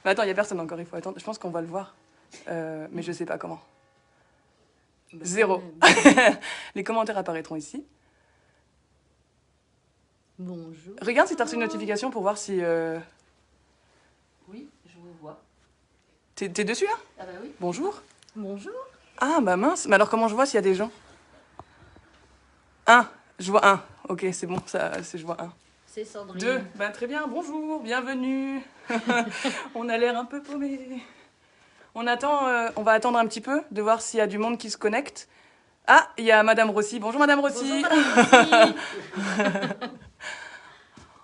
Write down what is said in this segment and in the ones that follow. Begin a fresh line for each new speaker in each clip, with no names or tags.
Mais attends, il n'y a personne encore, il faut attendre. Je pense qu'on va le voir. Mais je sais pas comment.
Bah,
0. Les commentaires apparaîtront ici.
Bonjour.
Regarde si tu as reçu une notification pour voir si...
Oui, je vous vois.
T'es dessus là?
Ah bah oui.
Bonjour.
Bonjour.
Ah bah mince. Mais alors comment je vois s'il y a des gens? 1. Je vois 1. Ok, c'est bon, je vois 1.
C'est Sandrine.
2. Bah très bien, bonjour, bienvenue. On a l'air un peu paumé. On va attendre un petit peu de voir s'il y a du monde qui se connecte. Ah, il y a Madame Rossi. Bonjour Madame Rossi.
Bonjour Madame Rossi.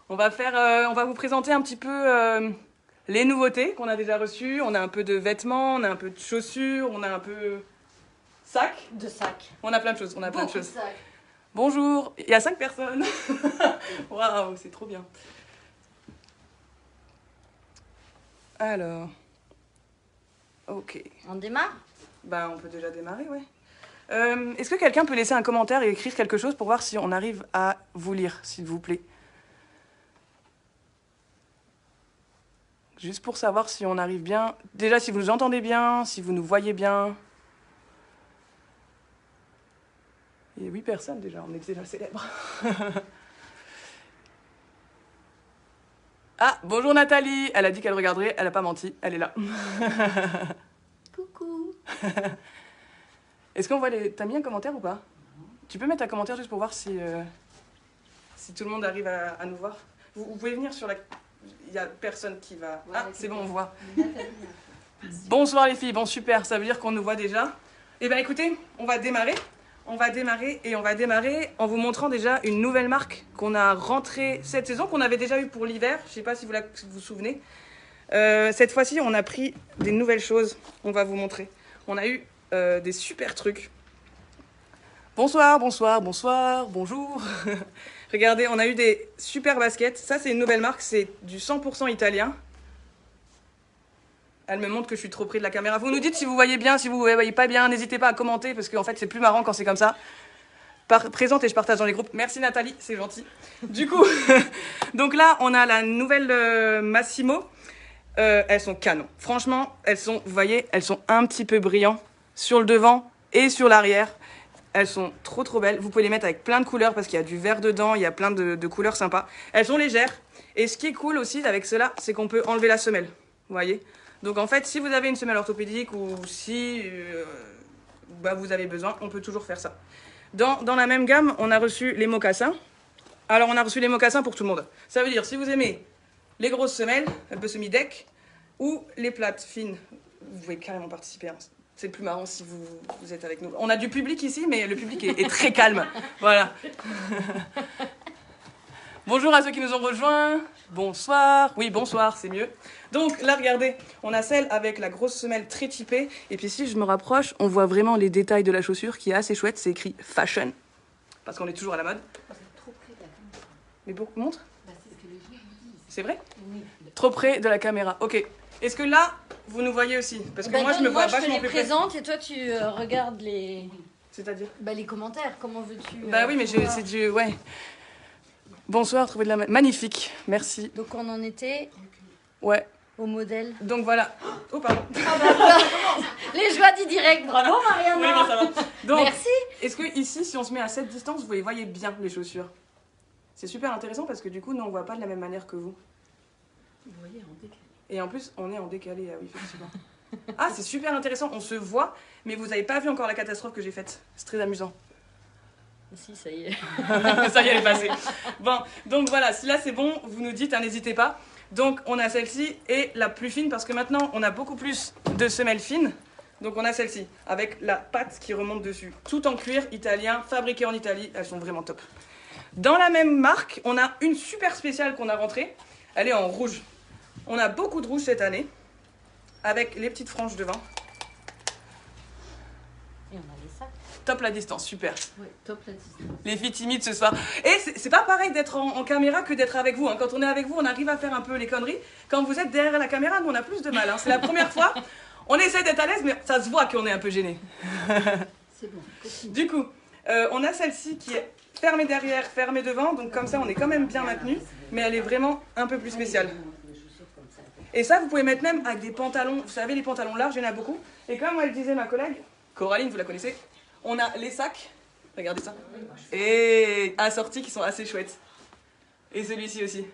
On va vous présenter un petit peu les nouveautés qu'on a déjà reçues. On a un peu de vêtements, on a un peu de chaussures, on a un peu sac.
De sac.
On a plein de choses.
Beaucoup de sacs.
Bonjour. Il y a 5 personnes. Waouh, c'est trop bien. Alors. Ok.
On démarre?
Ben, on peut déjà démarrer, ouais. Est-ce que quelqu'un peut laisser un commentaire et écrire quelque chose pour voir si on arrive à vous lire, s'il vous plaît? Juste pour savoir si on arrive bien. Déjà, si vous nous entendez bien, si vous nous voyez bien. Il y a 8 personnes déjà, on est déjà célèbres. Ah, bonjour Nathalie. Elle a dit qu'elle regarderait, elle n'a pas menti, elle est là.
Coucou.
Est-ce qu'on voit les... T'as mis un commentaire ou pas? Tu peux mettre un commentaire juste pour voir si tout le monde arrive à nous voir. Vous pouvez venir sur la... Il n'y a personne qui va...
Ouais,
ah, c'est bon, on voit.
Nathalie.
Bonsoir les filles, bon super, ça veut dire qu'on nous voit déjà. Eh bien écoutez, on va démarrer. On va démarrer en vous montrant déjà une nouvelle marque qu'on a rentrée cette saison, qu'on avait déjà eu pour l'hiver. Je ne sais pas si vous vous souvenez. Cette fois-ci, on a pris des nouvelles choses. On va vous montrer. On a eu des super trucs. Bonsoir, bonsoir, bonsoir, bonjour. Regardez, on a eu des super baskets. Ça, c'est une nouvelle marque, c'est du 100% italien. Elle me montre que je suis trop près de la caméra. Vous nous dites si vous voyez bien, si vous ne voyez pas bien. N'hésitez pas à commenter parce qu'en fait, c'est plus marrant quand c'est comme ça. Présente et je partage dans les groupes. Merci Nathalie, c'est gentil. Du coup, donc là, on a la nouvelle Massimo. Elles sont canon. Franchement, vous voyez, elles sont un petit peu brillantes sur le devant et sur l'arrière. Elles sont trop belles. Vous pouvez les mettre avec plein de couleurs parce qu'il y a du vert dedans, il y a plein de couleurs sympas. Elles sont légères. Et ce qui est cool aussi avec cela, c'est qu'on peut enlever la semelle. Vous voyez? Donc en fait, si vous avez une semelle orthopédique ou si vous avez besoin, on peut toujours faire ça. Dans la même gamme, on a reçu les mocassins. Alors on a reçu les mocassins pour tout le monde. Ça veut dire, si vous aimez les grosses semelles, un peu semi-deck, ou les plates fines, vous pouvez carrément participer. Hein. C'est plus marrant si vous êtes avec nous. On a du public ici, mais le public est très calme. Voilà. Bonjour à ceux qui nous ont rejoints. Bonsoir. Oui, bonsoir, c'est mieux. Donc là, regardez, on a celle avec la grosse semelle très typée. Et puis si je me rapproche, on voit vraiment les détails de la chaussure qui est assez chouette. C'est écrit fashion. Parce qu'on est toujours à la mode.
C'est trop près de la caméra.
Mais montre.
Bah, c'est ce que les gens vous disent.
C'est vrai?
Oui.
Trop près de la caméra. Ok. Est-ce que là, vous nous voyez aussi? Parce que moi, je me vois vachement plus près.
Je te les présente et toi, tu regardes les...
C'est-à-dire?
Bah, les commentaires. Comment veux-tu...
Bah oui, mais c'est du... Ouais. Bonsoir, trouver de la... Magnifique. Merci.
Donc, on en était
Ouais.
au modèle.
Donc voilà. Oh, pardon.
Les joies du direct. Bravo, Mariana.
Oui, bon, ça va. Donc,
merci.
est-ce que ici, si on se met à cette distance, vous les voyez bien, les chaussures? C'est super intéressant parce que du coup, nous, on voit pas de la même manière que vous.
Vous voyez, en décalé.
Et en plus, on est en décalé, ah oui, effectivement. Ah, c'est super intéressant, on se voit, mais vous n'avez pas vu encore la catastrophe que j'ai faite. C'est très amusant.
Si, ça y est.
Ça y est, elle est passée. Bon, donc voilà, si là c'est bon, vous nous dites, hein, n'hésitez pas. Donc on a celle-ci et la plus fine parce que maintenant on a beaucoup plus de semelles fines. Donc on a celle-ci avec la patte qui remonte dessus. Tout en cuir italien, fabriqué en Italie, elles sont vraiment top. Dans la même marque, on a une super spéciale qu'on a rentrée. Elle est en rouge. On a beaucoup de rouge cette année avec les petites franges devant.
Et on a les sacs.
Top la distance, super.
Oui, top la distance.
Les filles timides ce soir. Et c'est pas pareil d'être en caméra que d'être avec vous. Hein. Quand on est avec vous, on arrive à faire un peu les conneries. Quand vous êtes derrière la caméra, nous on a plus de mal. Hein. C'est la première fois. On essaie d'être à l'aise, mais ça se voit qu'on est un peu gêné.
C'est bon. Continue.
Du coup, on a celle-ci qui est fermée derrière, fermée devant. Donc comme ça, on est quand même bien maintenu. Mais elle est vraiment un peu plus spéciale. Et ça, vous pouvez mettre même avec des pantalons. Vous savez, les pantalons larges, il y en a beaucoup. Et comme elle disait ma collègue, Coraline, vous la connaissez, on a les sacs. Regardez ça. Et assortis qui sont assez chouettes. Et celui-ci aussi.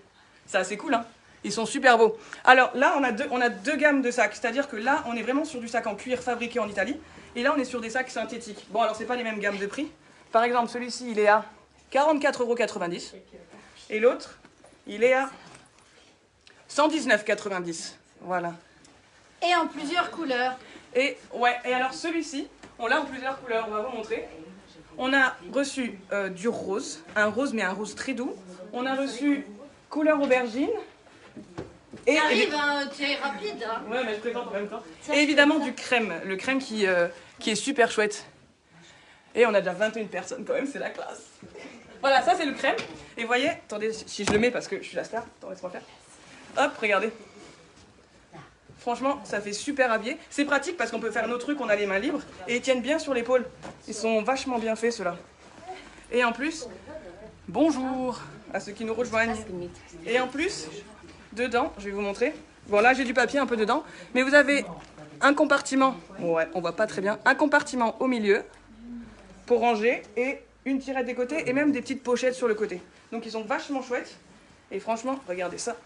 C'est assez cool, hein. Ils sont super beaux. Alors là, on a deux gammes de sacs. C'est-à-dire que là, on est vraiment sur du sac en cuir fabriqué en Italie. Et là, on est sur des sacs synthétiques. Bon, alors, c'est pas les mêmes gammes de prix. Par exemple, celui-ci, il est à 44,90 €. Et l'autre, il est à 119,90 €. Voilà.
Et en plusieurs couleurs.
Et ouais, et alors celui-ci, on l'a en plusieurs couleurs, on va vous montrer. On a reçu du rose, un rose mais un rose très doux. On a reçu couleur aubergine. Et
Arrive, hein, tu es rapide. Hein.
Ouais, mais je présente en même temps. Et évidemment du crème, le crème qui est super chouette. Et on a déjà 21 personnes quand même, c'est la classe. Voilà, ça c'est le crème. Et vous voyez, attendez, si je le mets parce que je suis la star, attends, laisse-moi faire. Hop, regardez. Franchement, ça fait super habillé. C'est pratique parce qu'on peut faire nos trucs, on a les mains libres. Et ils tiennent bien sur l'épaule. Ils sont vachement bien faits, ceux-là. Et en plus, bonjour à ceux qui nous rejoignent. Et en plus, dedans, je vais vous montrer. Bon, là, j'ai du papier un peu dedans. Mais vous avez un compartiment. Ouais, on voit pas très bien. Un compartiment au milieu pour ranger et une tirette des côtés et même des petites pochettes sur le côté. Donc, ils sont vachement chouettes. Et franchement, regardez ça.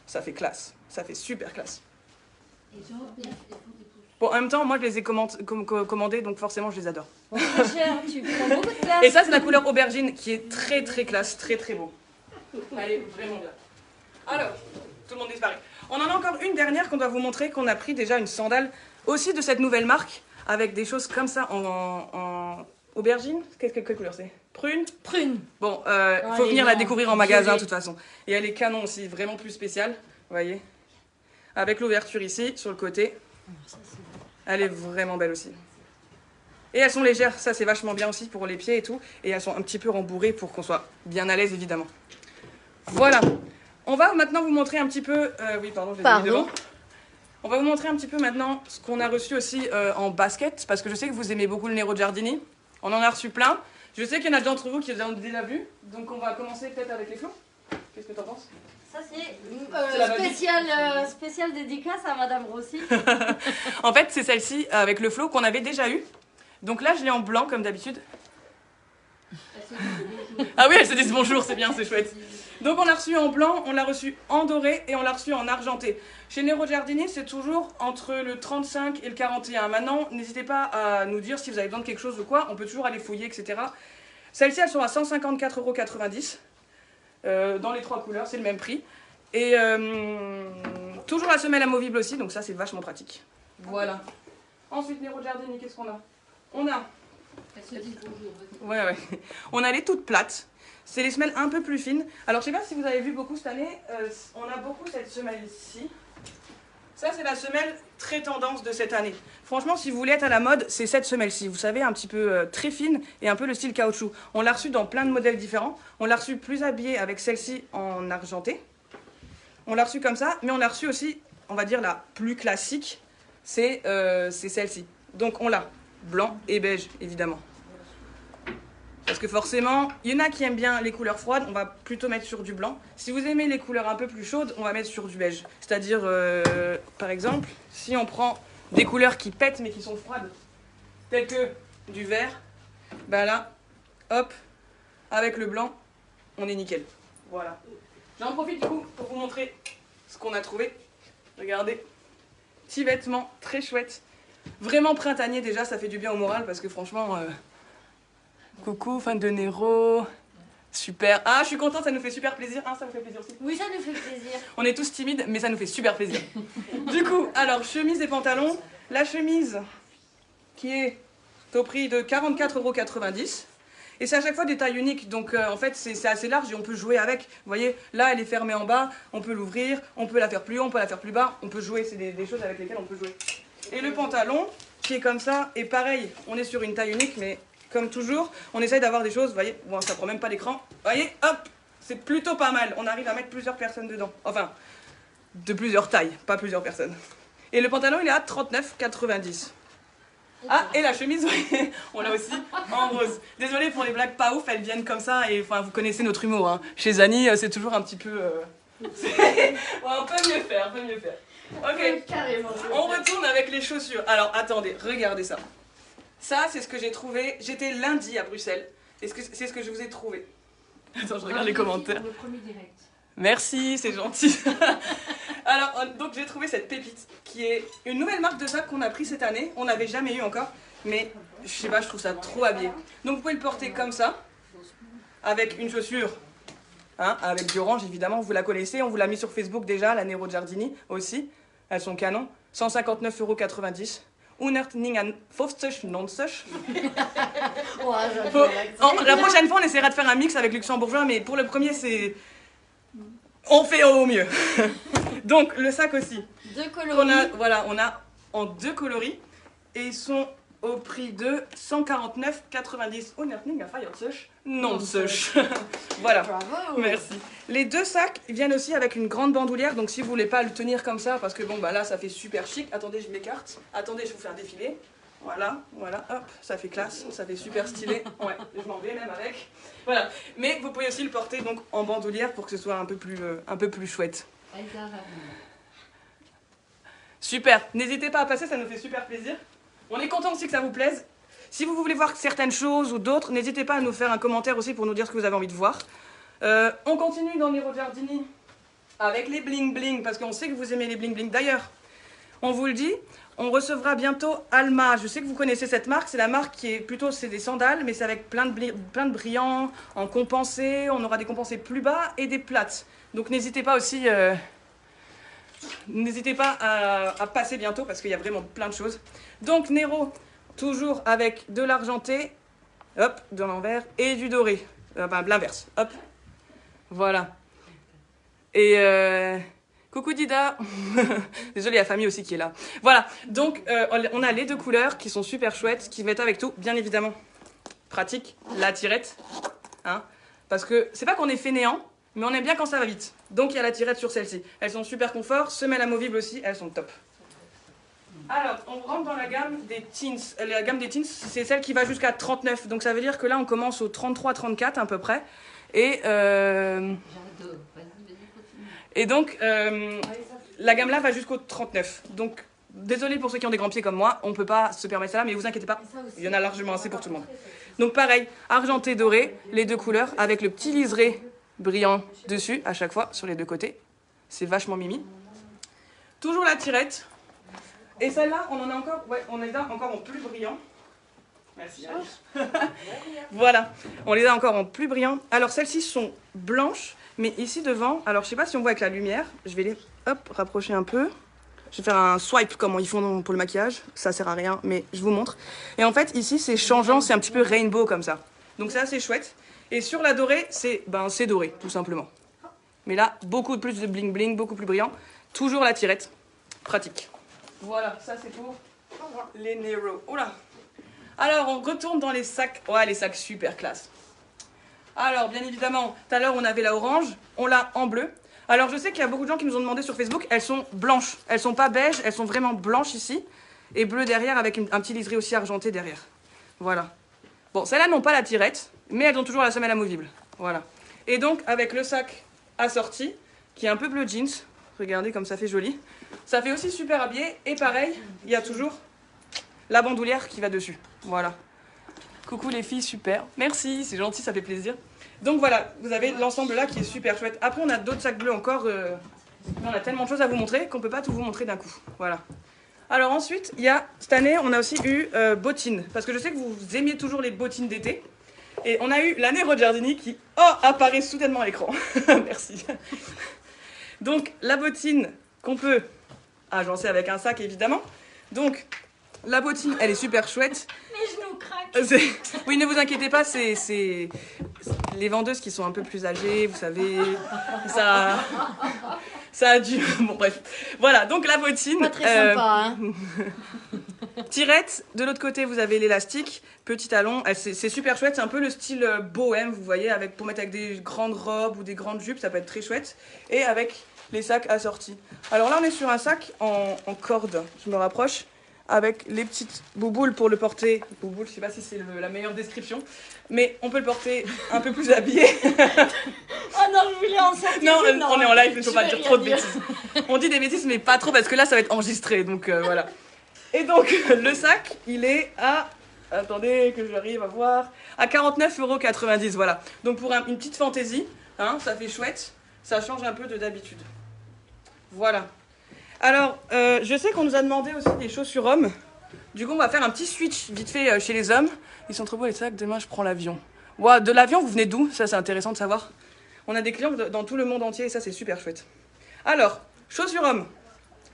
Ça fait classe. Ça fait super classe. Bon, en même temps, moi, je les ai commandés, donc forcément, je les adore.
Cher, tu prends beaucoup de place.
Et ça, c'est la couleur aubergine qui est très, très classe, très, très beau. Elle est vraiment bien. Alors, tout le monde disparaît. On en a encore une dernière qu'on doit vous montrer, qu'on a pris déjà une sandale, aussi de cette nouvelle marque, avec des choses comme ça en aubergine. Quelle couleur c'est? Prune?
Prune.
Bon, faut venir la découvrir en magasin de toute façon. Et elle est canon aussi, vraiment plus spéciale, vous voyez. Avec l'ouverture ici, sur le côté. Elle est vraiment belle aussi. Et elles sont légères, ça c'est vachement bien aussi pour les pieds et tout. Et elles sont un petit peu rembourrées pour qu'on soit bien à l'aise évidemment. Voilà. On va maintenant vous montrer un petit peu... oui, pardon, je les ai mis devant. On va vous montrer un petit peu maintenant ce qu'on a reçu aussi en basket. Parce que je sais que vous aimez beaucoup le Nero Giardini. On en a reçu plein. Je sais qu'il y en a d'entre vous qui les ont déjà vus. Donc on va commencer peut-être avec les flots. Qu'est-ce que tu en penses?
Ça c'est spécial dédicace à Madame Rossi.
En fait, c'est celle-ci avec le flot qu'on avait déjà eu. Donc là, je l'ai en blanc comme d'habitude. Ah oui, elles se disent bonjour, c'est bien, c'est chouette. Donc on l'a reçu en blanc, on l'a reçu en doré et on l'a reçu en argenté. Chez Nero Giardini, c'est toujours entre le 35 et le 41. Maintenant, n'hésitez pas à nous dire si vous avez besoin de quelque chose ou quoi. On peut toujours aller fouiller, etc. Celles-ci, elles sont à 154,90 €. Dans les trois couleurs, c'est le même prix. Et toujours la semelle amovible aussi, donc ça, c'est vachement pratique. Voilà. Ensuite, Nero Giardini, qu'est-ce qu'on a? On a... Ouais. On a les toutes plates. C'est les semelles un peu plus fines. Alors, je sais pas si vous avez vu beaucoup cette année, on a beaucoup cette semelle-ci. Ça, c'est la semelle très tendance de cette année. Franchement, si vous voulez être à la mode, c'est cette semelle-ci. Vous savez, un petit peu très fine et un peu le style caoutchouc. On l'a reçue dans plein de modèles différents. On l'a reçue plus habillée avec celle-ci en argenté. On l'a reçue comme ça, mais on l'a reçue aussi, on va dire, la plus classique. C'est celle-ci. Donc, on l'a blanc et beige, évidemment. Parce que forcément, il y en a qui aiment bien les couleurs froides, on va plutôt mettre sur du blanc. Si vous aimez les couleurs un peu plus chaudes, on va mettre sur du beige. C'est-à-dire, par exemple, si on prend des couleurs qui pètent mais qui sont froides, telles que du vert, ben là, hop, avec le blanc, on est nickel. Voilà. J'en profite du coup pour vous montrer ce qu'on a trouvé. Regardez, petits vêtements très chouettes. Vraiment printanier déjà, ça fait du bien au moral parce que franchement... Coucou, fan de Nero. Super. Ah, je suis contente, ça nous fait super plaisir. Ah, ça vous fait plaisir aussi?
Oui, ça nous fait plaisir.
On est tous timides, mais ça nous fait super plaisir. Du coup, alors, chemise et pantalon. La chemise qui est au prix de 44,90 €. Et c'est à chaque fois des tailles uniques. Donc, en fait, c'est assez large et on peut jouer avec. Vous voyez, là, elle est fermée en bas. On peut l'ouvrir. On peut la faire plus haut, on peut la faire plus bas. On peut jouer. C'est des choses avec lesquelles on peut jouer. Et le pantalon qui est comme ça. Et pareil, on est sur une taille unique, mais... Comme toujours, on essaye d'avoir des choses, vous voyez, bon, ça prend même pas l'écran. Vous voyez, hop, c'est plutôt pas mal. On arrive à mettre plusieurs personnes dedans. Enfin, de plusieurs tailles, pas plusieurs personnes. Et le pantalon, il est à 39,90 €. Ah, et la chemise, on l'a aussi en rose. Désolée pour les blagues pas ouf, elles viennent comme ça. Et enfin, vous connaissez notre humour. Hein. Chez Zani, c'est toujours un petit peu Ouais, on peut mieux faire, on peut mieux faire. Ok,
Carrément.
on retourne avec les chaussures. Alors, attendez, regardez ça. Ça, c'est ce que j'ai trouvé. J'étais lundi à Bruxelles. C'est ce que je vous ai trouvé. Attends, je regarde les commentaires.
Le premier direct.
Merci, c'est gentil. Alors, donc j'ai trouvé cette pépite qui est une nouvelle marque de sac qu'on a pris cette année. On n'avait jamais eu encore, mais je sais pas, je trouve ça trop habillé. Donc vous pouvez le porter comme ça, avec une chaussure, hein, avec du orange évidemment, vous la connaissez. On vous l'a mis sur Facebook déjà, la Nero Giardini aussi. Elles sont canon. 159,90 €. 159,90 €. La prochaine fois, on essaiera de faire un mix avec luxembourgeois, mais pour le premier, c'est... On fait au mieux. Donc, le sac aussi.
Deux coloris.
Voilà, on a en 2 coloris. Et ils sont au prix de 149,90 €. Non, voilà.
Bravo.
Merci. Les 2 sacs viennent aussi avec une grande bandoulière. Donc, si vous voulez pas le tenir comme ça, parce que bon, bah là, ça fait super chic. Attendez, je m'écarte. Attendez, je vous fais un défilé. Voilà, hop, ça fait classe, ça fait super stylé. Ouais, je m'en vais même avec. Voilà. Mais vous pouvez aussi le porter donc en bandoulière pour que ce soit un peu plus chouette. Super. N'hésitez pas à passer, ça nous fait super plaisir. On est content aussi que ça vous plaise. Si vous voulez voir certaines choses ou d'autres, n'hésitez pas à nous faire un commentaire aussi pour nous dire ce que vous avez envie de voir. On continue dans Nero Giardini avec les bling bling parce qu'on sait que vous aimez les bling bling. D'ailleurs, on vous le dit, on recevra bientôt Alma. Je sais que vous connaissez cette marque. C'est la marque qui est plutôt, c'est des sandales, mais c'est avec plein de brillants en compensé. On aura des compensés plus bas et des plates. Donc n'hésitez pas aussi, n'hésitez pas à passer bientôt parce qu'il y a vraiment plein de choses. Donc Nero, toujours avec de l'argenté, hop, de l'envers et du doré. Enfin, l'inverse, hop. Voilà. Et coucou Dida. Désolée, la famille aussi qui est là. Voilà, donc on a les 2 couleurs qui sont super chouettes, qui mettent avec tout, bien évidemment. Pratique, la tirette. Hein, parce que c'est pas qu'on est fainéant, mais on aime bien quand ça va vite. Donc il y a la tirette sur celle-ci. Elles sont super confort, semelles amovibles aussi, elles sont top. Alors, on rentre dans la gamme des teens. La gamme des teens, c'est celle qui va jusqu'à 39. Donc ça veut dire que là, on commence au 33-34 à peu près. Et donc, la gamme là va jusqu'au 39. Donc, désolé pour ceux qui ont des grands pieds comme moi, on ne peut pas se permettre ça là, mais vous inquiétez pas, il y en a largement assez pour tout le monde. Donc pareil, argenté, doré, les 2 couleurs, avec le petit liseré brillant dessus, à chaque fois, sur les 2 côtés. C'est vachement mimi. Toujours la tirette. Et celle-là, on en a encore, ouais, on les a encore en plus brillant. Merci. Voilà, on les a encore en plus brillant. Alors celles-ci sont blanches, mais ici devant, alors je sais pas si on voit avec la lumière, je vais les rapprocher un peu. Je vais faire un swipe comme ils font pour le maquillage, ça sert à rien, mais je vous montre. Et en fait ici c'est changeant, c'est un petit peu rainbow comme ça. Donc c'est assez chouette. Et sur la dorée, c'est doré tout simplement. Mais là, beaucoup plus de bling bling, beaucoup plus brillant. Toujours la tirette, pratique. Voilà, ça c'est pour les Nero. Oula. Alors, on retourne dans les sacs. Ouais, les sacs super classe. Alors, bien évidemment, tout à l'heure, on avait la orange. On l'a en bleu. Alors, je sais qu'il y a beaucoup de gens qui nous ont demandé sur Facebook. Elles sont blanches. Elles sont pas beiges. Elles sont vraiment blanches ici. Et bleu derrière avec un petit liseré aussi argenté derrière. Voilà. Bon, celles-là n'ont pas la tirette, mais elles ont toujours la semelle amovible. Voilà. Et donc, avec le sac assorti, qui est un peu bleu jeans. Regardez comme ça fait joli. Ça fait aussi super habillé. Et pareil, il y a toujours la bandoulière qui va dessus. Voilà. Coucou les filles, super. Merci, c'est gentil, ça fait plaisir. Donc voilà, vous avez l'ensemble là qui est super chouette. Après, on a d'autres sacs bleus encore. Mais on a tellement de choses à vous montrer qu'on ne peut pas tout vous montrer d'un coup. Voilà. Alors ensuite, il y a, cette année, on a aussi eu bottines. Parce que je sais que vous aimiez toujours les bottines d'été. Et on a eu la Nero Giardini qui, apparaît soudainement à l'écran. Merci. Donc, la bottine qu'on peut agencer avec un sac, évidemment. Donc, la bottine, elle est super chouette.
Mes genoux craquent.
Oui, ne vous inquiétez pas, c'est les vendeuses qui sont un peu plus âgées, vous savez, ça a dû... Bon, bref. Voilà, donc la bottine...
Pas très sympa, hein.
Tirette, de l'autre côté, vous avez l'élastique, petit talon. C'est super chouette, c'est un peu le style bohème, vous voyez, pour mettre avec des grandes robes ou des grandes jupes, ça peut être très chouette. Et avec les sacs assortis. Alors là, on est sur un sac en corde, je me rapproche, avec les petites bouboules pour le porter. Bouboule, je sais pas si c'est la meilleure description, mais on peut le porter un peu plus habillé.
Oh non, je voulais en sortir.
Non,
une,
on est en live, il ne faut
Je
pas
vais
dire
rien
trop de
dire.
bêtises. On dit des bêtises, mais pas trop parce que là, ça va être enregistré. Donc voilà. Et donc, le sac, il est à. Attendez que j'arrive à voir. À 49,90 €. Voilà. Donc pour une petite fantaisie, hein, ça fait chouette. Ça change un peu de d'habitude. Voilà. Alors, je sais qu'on nous a demandé aussi des chaussures hommes. Du coup, on va faire un petit switch vite fait chez les hommes. Ils sont trop beaux les sacs. Demain, je prends l'avion. Wow, de l'avion, vous venez d'où? Ça, c'est intéressant de savoir. On a des clients dans tout le monde entier et ça, c'est super chouette. Alors, chaussures hommes.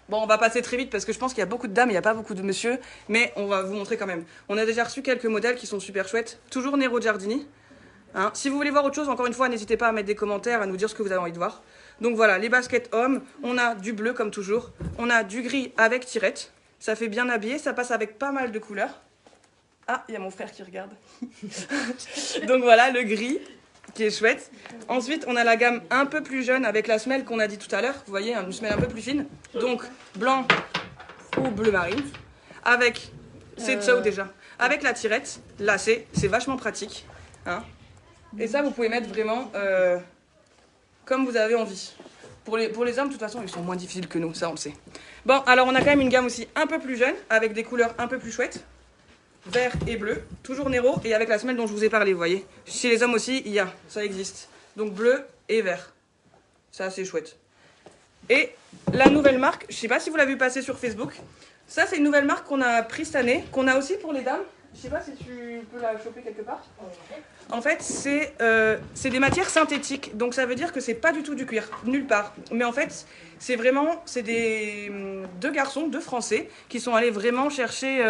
Bon, on va passer très vite parce que je pense qu'il y a beaucoup de dames, il n'y a pas beaucoup de monsieur. Mais on va vous montrer quand même. On a déjà reçu quelques modèles qui sont super chouettes. Toujours Nero Giardini. Hein. Si vous voulez voir autre chose, encore une fois, n'hésitez pas à mettre des commentaires, à nous dire ce que vous avez envie de voir. Donc voilà, les baskets hommes. On a du bleu comme toujours. On a du gris avec tirette. Ça fait bien habillé, ça passe avec pas mal de couleurs. Ah, il y a mon frère qui regarde. Donc voilà, le gris, qui est chouette. Ensuite, on a la gamme un peu plus jeune avec la semelle qu'on a dit tout à l'heure. Vous voyez, une semelle un peu plus fine. Donc, blanc ou bleu marine. Avec, c'est ça ou déjà. Avec la tirette, lacée, c'est vachement pratique. Hein. Et ça, vous pouvez mettre vraiment comme vous avez envie. Pour les hommes, de toute façon, ils sont moins difficiles que nous, ça on le sait. Bon, alors on a quand même une gamme aussi un peu plus jeune, avec des couleurs un peu plus chouettes. Vert et bleu, toujours Nero, et avec la semelle dont je vous ai parlé, vous voyez. Chez les hommes aussi, il y a, ça existe. Donc bleu et vert. C'est assez chouette. Et la nouvelle marque, je sais pas si vous l'avez vu passer sur Facebook. Ça, c'est une nouvelle marque qu'on a prise cette année, qu'on a aussi pour les dames. Je sais pas si tu peux la choper quelque part. En fait, c'est des matières synthétiques. Donc ça veut dire que c'est pas du tout du cuir, nulle part. Mais en fait, c'est deux garçons, deux Français, qui sont allés vraiment chercher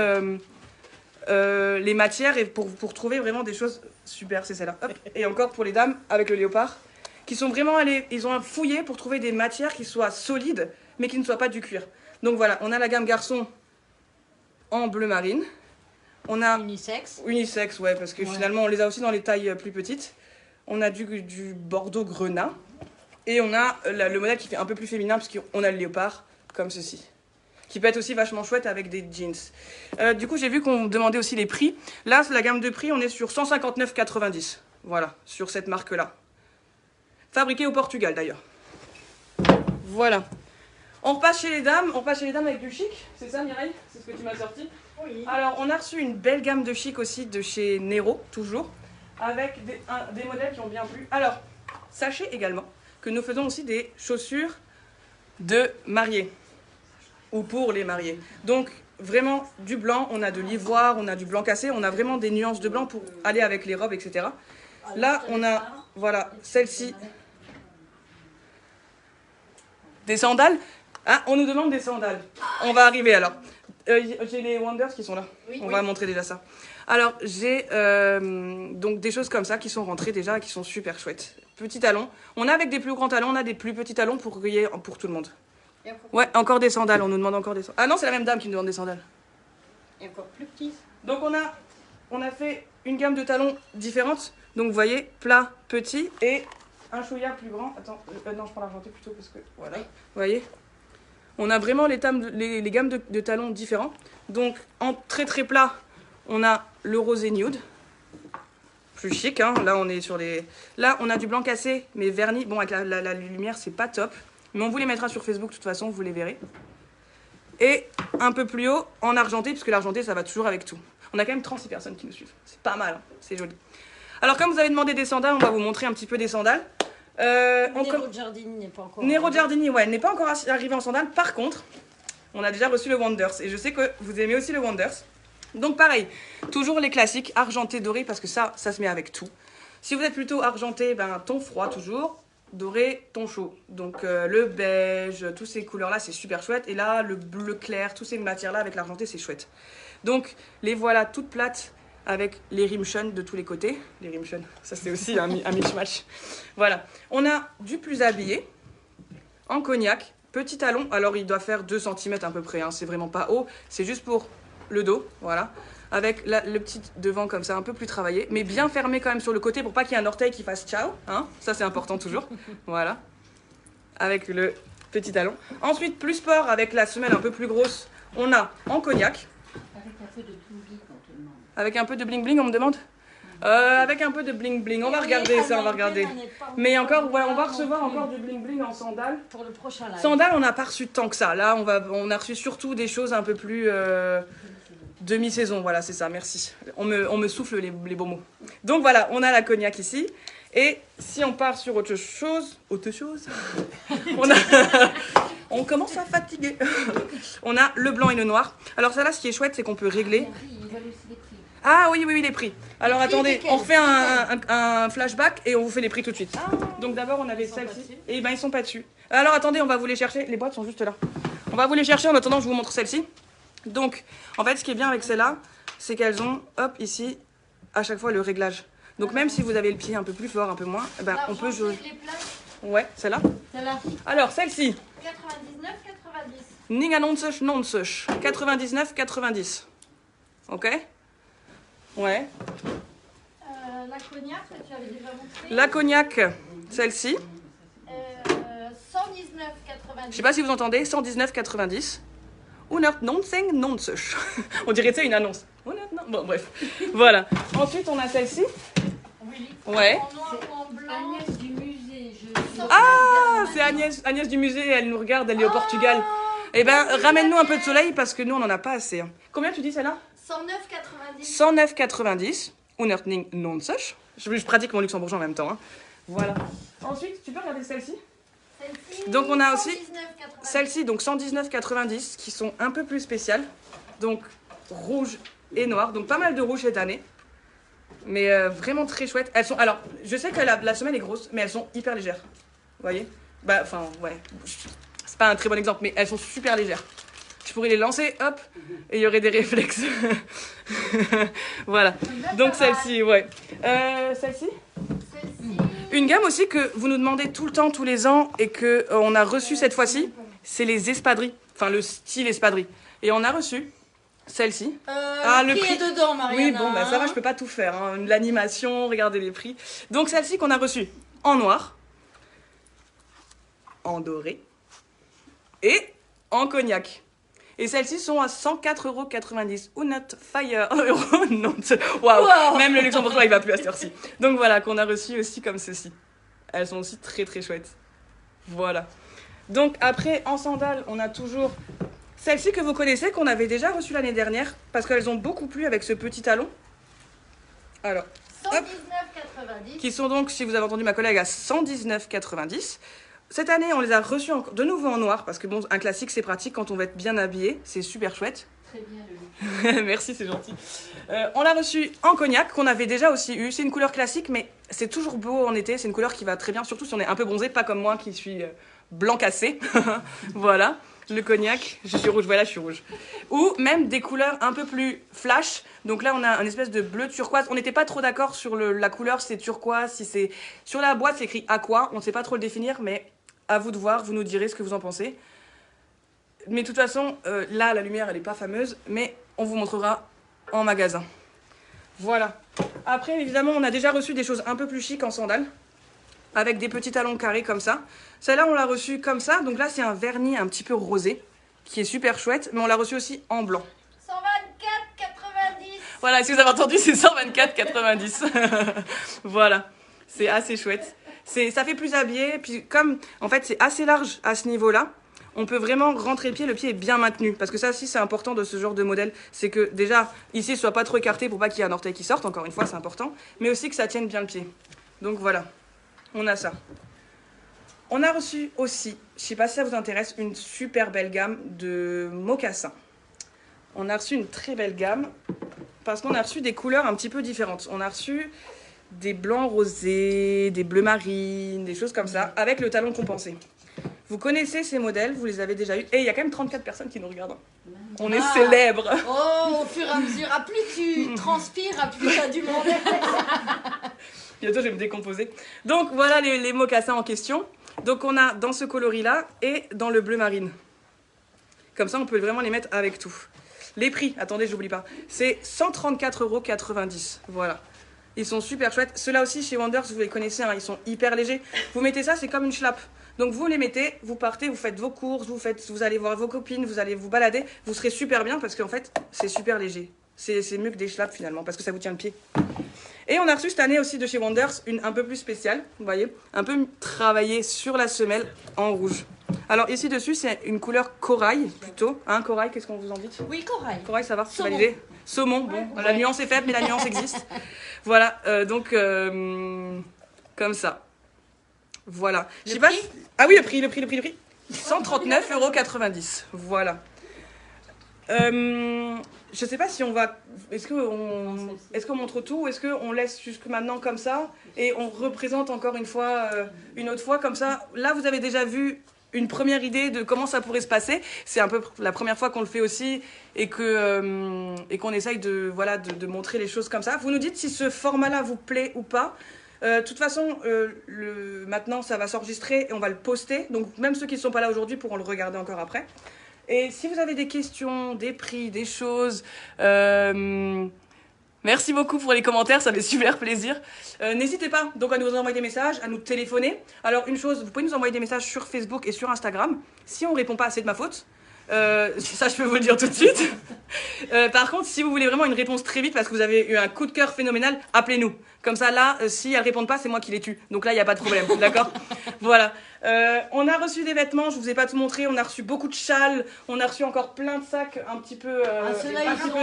les matières et pour trouver vraiment des choses super. C'est celle-là. Hop. Et encore pour les dames, avec le léopard, qui sont vraiment allés, ils ont fouillé pour trouver des matières qui soient solides, mais qui ne soient pas du cuir. Donc voilà, on a la gamme garçon en bleu marine. On a
Unisexe.
Unisexe, ouais, parce que finalement, on les a aussi dans les tailles plus petites. On a du bordeaux grenat. Et on a le modèle qui fait un peu plus féminin, parce qu'on a le léopard, comme ceci. Qui peut être aussi vachement chouette avec des jeans. Du coup, j'ai vu qu'on demandait aussi les prix. Là, la gamme de prix, on est sur 159,90 €. Voilà, sur cette marque-là. Fabriquée au Portugal, d'ailleurs. Voilà. On repasse chez les dames. On passe chez les dames avec du chic. C'est ça, Mireille? C'est ce que tu m'as sorti?
Oui.
Alors, on a reçu une belle gamme de chic aussi de chez Nero, toujours, avec des modèles qui ont bien plu. Alors, sachez également que nous faisons aussi des chaussures de mariés, ou pour les mariés. Donc, vraiment du blanc, on a de l'ivoire, on a du blanc cassé, on a vraiment des nuances de blanc pour aller avec les robes, etc. Là, on a, voilà, celle-ci. Des sandales? Ah, on nous demande des sandales. On va arriver alors. J'ai les Wonders qui sont là.
Oui,
On va montrer déjà ça. Alors, j'ai donc des choses comme ça qui sont rentrées déjà et qui sont super chouettes. Petits talons. On a avec des plus grands talons, on a des plus petits talons pour tout le monde. Ouais, encore des sandales. On nous demande encore des sandales. Ah non, c'est la même dame qui nous demande des sandales.
Et encore plus petit.
Donc, on a fait une gamme de talons différentes. Donc, vous voyez, plat, petit et un chouïa plus grand. Attends, non, je prends l'argenté plutôt parce que... Voilà. Vous voyez ? On a vraiment les gammes de talons différents. Donc, en très très plat, on a le rosé nude. Plus chic, hein. Là, on est sur les... Là, on a du blanc cassé, mais verni. Bon, avec la lumière, c'est pas top. Mais on vous les mettra sur Facebook, de toute façon, vous les verrez. Et un peu plus haut, en argenté, puisque l'argenté, ça va toujours avec tout. On a quand même 36 personnes qui nous suivent. C'est pas mal, hein. C'est joli. Alors, comme vous avez demandé des sandales, on va vous montrer un petit peu des sandales.
Nero Giardini n'est pas encore...
Nero Giardini, ouais, n'est pas encore arrivé en sandales. Par contre, on a déjà reçu le Wonders. Et je sais que vous aimez aussi le Wonders. Donc pareil, toujours les classiques, argenté, doré, parce que ça se met avec tout. Si vous êtes plutôt argenté, ben, ton froid toujours. Doré, ton chaud. Donc le beige, toutes ces couleurs-là, c'est super chouette. Et là, le bleu clair, toutes ces matières-là avec l'argenté, c'est chouette. Donc les voilà toutes plates avec les rimshun de tous les côtés. Les rimshun, ça c'est aussi un mishmash. Voilà. On a du plus habillé, en cognac, petit talon. Alors il doit faire 2 cm à peu près, hein. C'est vraiment pas haut. C'est juste pour le dos, voilà. Avec le petit devant comme ça, un peu plus travaillé. Mais bien fermé quand même sur le côté pour pas qu'il y ait un orteil qui fasse ciao. Hein, ça c'est important toujours. Voilà. Avec le petit talon. Ensuite, plus sport avec la semelle un peu plus grosse. On a en cognac.
Avec un peu de bling-bling, on te demande.
Avec un peu de bling bling, on me demande. Avec un peu de bling bling. On va regarder ça, on va regarder. Mais encore, voilà, on va recevoir encore du bling bling en sandales.
Pour le prochain live.
Sandales, on n'a pas reçu tant que ça. Là, on a reçu surtout des choses un peu plus demi-saison. Voilà, c'est ça, merci. On me souffle les beaux mots. Donc voilà, on a la cognac ici. Et si on part sur autre chose, on commence à fatiguer. On a le blanc et le noir. Alors ça là, ce qui est chouette, c'est qu'on peut régler. Ah oui, les prix. Alors attendez, on refait un flashback et on vous fait les prix tout de suite. Donc d'abord, on avait celle-ci. Et ben ils sont pas dessus. Alors attendez, on va vous les chercher. Les boîtes sont juste là. On va vous les chercher en attendant, je vous montre celle-ci. Donc, en fait, ce qui est bien avec celle-là, c'est qu'elles ont, hop, ici, à chaque fois le réglage. Donc même si vous avez le pied un peu plus fort, un peu moins, ben, on peut jouer. Ouais, celle-là. Alors, celle-ci.
99,90.
99,90. Ok. Ouais.
La cognac, que tu avais déjà montré.
La cognac, celle-ci.
119,90.
Je sais pas si vous entendez, 119,90. 190. On dirait c'est une annonce. Bon, bref. Voilà. Ensuite, on a celle-ci.
Oui.
Ouais.
En noir ou en blanc. Agnès du musée.
Ah, c'est Agnès du musée, elle nous regarde, elle est au Portugal. Eh ben, ramène-nous un peu de soleil parce que nous, on en a pas assez. Hein. Combien tu dis celle-là?
109,90.
109,90. 190. Je pratique mon luxembourgeois en même temps. Hein. Voilà. Ensuite, tu peux regarder celle-ci?
Celle-ci.
Donc, on a aussi
119,90.
celle-ci, donc 119,90, qui sont un peu plus spéciales. Donc, rouge et noir. Donc, pas mal de rouge cette année. Mais vraiment très chouettes. Elles sont. Alors, je sais que la semelle est grosse, mais elles sont hyper légères. Vous voyez? Bah, enfin, ouais. C'est pas un très bon exemple, mais elles sont super légères. Je pourrais les lancer, hop, et il y aurait des réflexes. Voilà. Donc, celle-ci, ouais. Celle-ci? Une gamme aussi que vous nous demandez tout le temps, tous les ans, et que on a reçu cette fois-ci, c'est les espadrilles. Enfin, le style espadrille. Et on a reçu celle-ci.
Le prix est dedans, Mariana.
Oui, bon, bah ça va, je peux pas tout faire. Hein. L'animation, regardez les prix. Donc celle-ci qu'on a reçue en noir, en doré et en cognac. Et celles-ci sont à 104,90 €. Ou not fire. Non, waouh. Même le luxembourgeois, il va plus à cette heure-ci. Donc voilà, qu'on a reçu aussi comme ceci. Elles sont aussi très très chouettes. Voilà. Donc après, en sandales, on a toujours celles-ci que vous connaissez, qu'on avait déjà reçues l'année dernière, parce qu'elles ont beaucoup plu avec ce petit talon. Alors,
119,90.
qui sont donc, si vous avez entendu ma collègue, à 119,90. Cette année, on les a reçus de nouveau en noir, parce que bon, un classique, c'est pratique quand on va être bien habillé. C'est super chouette.
Très bien, Lulu.
Merci, c'est gentil. On l'a reçu en cognac, qu'on avait déjà aussi eu. C'est une couleur classique, mais c'est toujours beau en été. C'est une couleur qui va très bien, surtout si on est un peu bronzé, pas comme moi qui suis blanc cassé. Voilà. Le cognac, je suis rouge, voilà, je suis rouge. Ou même des couleurs un peu plus flash. Donc là, on a une espèce de bleu turquoise. On n'était pas trop d'accord sur la couleur, si c'est turquoise, si c'est... Sur la boîte, c'est écrit aqua. On ne sait pas trop le définir, mais à vous de voir, vous nous direz ce que vous en pensez. Mais de toute façon, là, la lumière, elle n'est pas fameuse, mais on vous montrera en magasin. Voilà. Après, évidemment, on a déjà reçu des choses un peu plus chic en sandales, avec des petits talons carrés comme ça. Celle-là, on l'a reçue comme ça. Donc là, c'est un vernis un petit peu rosé, qui est super chouette, mais on l'a reçu aussi en blanc.
124,90.
Voilà, si vous avez entendu, c'est 124,90. Voilà, c'est assez chouette. Ça fait plus habillé, puis comme, en fait, c'est assez large à ce niveau-là, on peut vraiment rentrer le pied est bien maintenu. Parce que ça aussi, c'est important de ce genre de modèle. C'est que déjà, ici, ce soit pas trop écarté pour pas qu'il y ait un orteil qui sorte, encore une fois, c'est important. Mais aussi que ça tienne bien le pied. Donc voilà, on a ça. On a reçu aussi, je sais pas si ça vous intéresse, une super belle gamme de mocassins. On a reçu une très belle gamme parce qu'on a reçu des couleurs un petit peu différentes. On a reçu des blancs rosés, des bleus marines, des choses comme ça, avec le talon compensé. Vous connaissez ces modèles, vous les avez déjà eus. Et il y a quand même 34 personnes qui nous regardent. On est célèbres.
Oh, au fur et à mesure, à plus tu transpires, à plus tu as du monde.
Bientôt, je vais me décomposer. Donc, voilà les mocassins en question. Donc, on a dans ce coloris-là et dans le bleu marine. Comme ça, on peut vraiment les mettre avec tout. Les prix, attendez, j'oublie pas. C'est 134,90 €. Voilà. Ils sont super chouettes. Ceux-là aussi, chez Wonders, vous les connaissez, hein, ils sont hyper légers. Vous mettez ça, c'est comme une schlappe. Donc vous les mettez, vous partez, vous faites vos courses, vous allez voir vos copines, vous allez vous balader. Vous serez super bien parce qu'en fait, c'est super léger. C'est mieux que des schlappes finalement parce que ça vous tient le pied. Et on a reçu cette année aussi de chez Wonders une un peu plus spéciale, vous voyez, un peu travaillée sur la semelle en rouge. Alors ici dessus c'est une couleur corail plutôt, hein corail, qu'est-ce qu'on vous en dit?
Oui, corail.
Corail ça va, c'est
Saumon.
validé. Saumon, bon, la nuance est faible mais la nuance existe. Voilà, donc comme ça. Voilà. Je sais pas si- Ah oui, le prix. 139,90 €. Voilà. Je sais pas si on va. Est-ce qu'on montre tout ou est-ce qu'on laisse jusque maintenant comme ça et on représente encore une fois, une autre fois comme ça. Là, vous avez déjà vu une première idée de comment ça pourrait se passer. C'est un peu la première fois qu'on le fait aussi et qu'on essaye de montrer les choses comme ça. Vous nous dites si ce format-là vous plaît ou pas. De toute façon, maintenant, ça va s'enregistrer et on va le poster. Donc, même ceux qui ne sont pas là aujourd'hui pourront le regarder encore après. Et si vous avez des questions, des prix, des choses, merci beaucoup pour les commentaires, ça fait super plaisir. N'hésitez pas donc à nous envoyer des messages, à nous téléphoner. Alors, une chose, vous pouvez nous envoyer des messages sur Facebook et sur Instagram. Si on ne répond pas, c'est de ma faute. Ça, je peux vous le dire tout de suite. Par contre, si vous voulez vraiment une réponse très vite parce que vous avez eu un coup de cœur phénoménal, appelez-nous. Comme ça, là, si elles répondent pas, c'est moi qui les tue. Donc là, il n'y a pas de problème, d'accord? Voilà. On a reçu des vêtements, je vous ai pas tout montré. On a reçu beaucoup de châles. On a reçu encore plein de sacs un petit peu,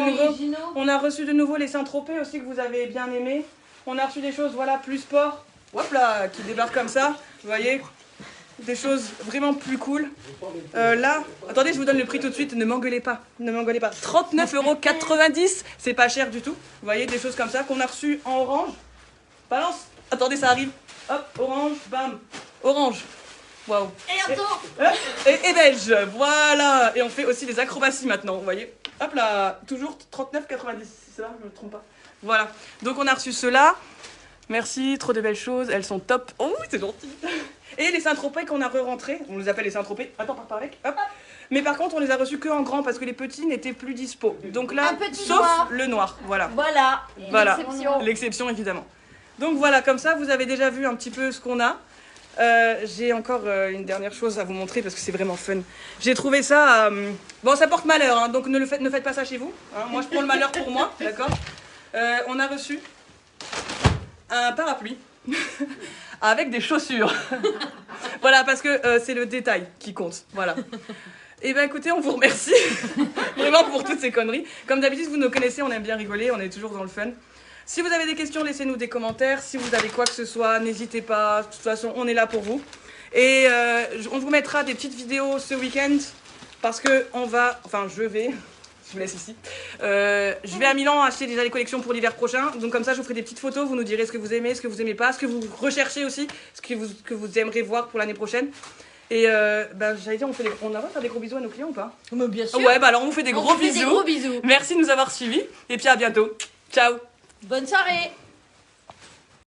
nouveaux. On a reçu de nouveau les Saint-Tropez aussi que vous avez bien aimé. On a reçu des choses, voilà, plus sport. Hop là, qui débarquent comme ça. Vous voyez? Des choses vraiment plus cool. Là, attendez, je vous donne le prix tout de suite. Ne m'engueulez pas. Ne m'engueulez pas. 39,90 €. C'est pas cher du tout. Vous voyez, des choses comme ça qu'on a reçues en orange. Balance. Attendez, ça arrive. Hop, orange, bam. Orange. Waouh.
Et attends.
Et beige. Voilà. Et on fait aussi des acrobaties maintenant. Vous voyez. Hop là. Toujours 39,90 €. C'est ça, je ne me trompe pas. Voilà. Donc on a reçu ceux-là. Merci, trop de belles choses. Elles sont top. Oh, c'est gentil. Et les Saint-Tropez qu'on a re-rentrés, on les appelle les Saint-Tropez. Attends, pas avec. Hop. Mais par contre, on les a reçus que en grand parce que les petits n'étaient plus dispo. Donc là, sauf
noir.
le noir. Voilà.
Voilà.
L'exception évidemment. Donc voilà, comme ça, vous avez déjà vu un petit peu ce qu'on a. J'ai encore une dernière chose à vous montrer parce que c'est vraiment fun. J'ai trouvé ça. Bon, ça porte malheur, hein, donc ne faites pas ça chez vous. Hein. Moi, je prends le malheur pour moi, d'accord. On a reçu un parapluie avec des chaussures. Voilà, parce que c'est le détail qui compte. Voilà. Et ben écoutez, on vous remercie vraiment pour toutes ces conneries. Comme d'habitude, vous nous connaissez, on aime bien rigoler, on est toujours dans le fun. Si vous avez des questions, laissez-nous des commentaires. Si vous avez quoi que ce soit, n'hésitez pas. De toute façon, on est là pour vous. Et on vous mettra des petites vidéos ce week-end parce que on va, enfin je vous laisse ici. Je vais à Milan acheter déjà les collections pour l'hiver prochain. Donc comme ça, je vous ferai des petites photos. Vous nous direz ce que vous aimez, ce que vous aimez pas, ce que vous recherchez aussi, ce que vous aimeriez voir pour l'année prochaine. Et j'allais dire, on va faire des gros bisous à nos clients ou pas?
Mais bien sûr.
Ouais, bah alors on vous fait des gros bisous.
Des gros bisous.
Merci de nous avoir suivis. Et puis à bientôt. Ciao.
Bonne soirée.